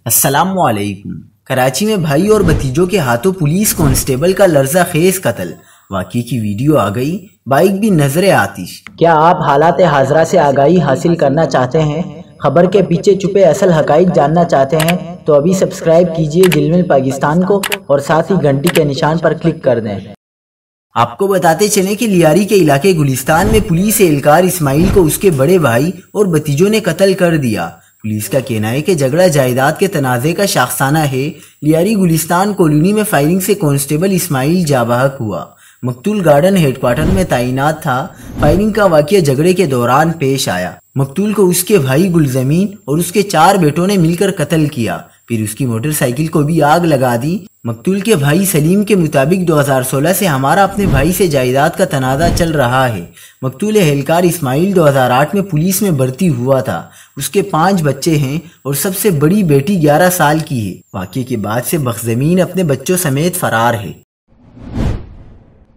السلام علیکم۔ کراچی میں بھائی اور بھتیجوں کے ہاتھوں پولیس کانسٹیبل کا لرزہ خیز قتل، واقعے کی ویڈیو آ گئی، بائک بھی نظر آتش۔ کیا آپ حالات حاضرہ سے آگاہی حاصل کرنا چاہتے ہیں؟ خبر کے پیچھے چھپے اصل حقائق جاننا چاہتے ہیں تو ابھی سبسکرائب کیجئے جلمل پاکستان کو اور ساتھ ہی گھنٹی کے نشان پر کلک کر دیں۔ آپ کو بتاتے چلیں کہ لیاری کے علاقے گلستان میں پولیس اہلکار اسماعیل کو اس کے بڑے بھائی اور بھتیجوں نے قتل کر دیا۔ پولیس کا کہنا ہے کہ جھگڑا جائیداد کے تنازع کا شاخسانہ ہے۔ لیاری گلستان کالونی میں فائرنگ سے کانسٹیبل اسماعیل جاں بحق ہوا۔ مقتول گارڈن ہیڈ کوارٹر میں تعینات تھا۔ فائرنگ کا واقعہ جھگڑے کے دوران پیش آیا۔ مقتول کو اس کے بھائی گلزمین اور اس کے 4 بیٹوں نے مل کر قتل کیا، پھر اس کی موٹر سائیکل کو بھی آگ لگا دی۔ مقتول کے بھائی سلیم کے مطابق 2016 سے ہمارا اپنے بھائی سے جائیداد کا تنازع چل رہا ہے۔ مقتول اہلکار اسماعیل 2008 میں پولیس میں بھرتی ہوا تھا۔ اس کے 5 بچے ہیں اور سب سے بڑی بیٹی 11 سال کی ہے۔ واقعے کے بعد سے بخزمین اپنے بچوں سمیت فرار ہے۔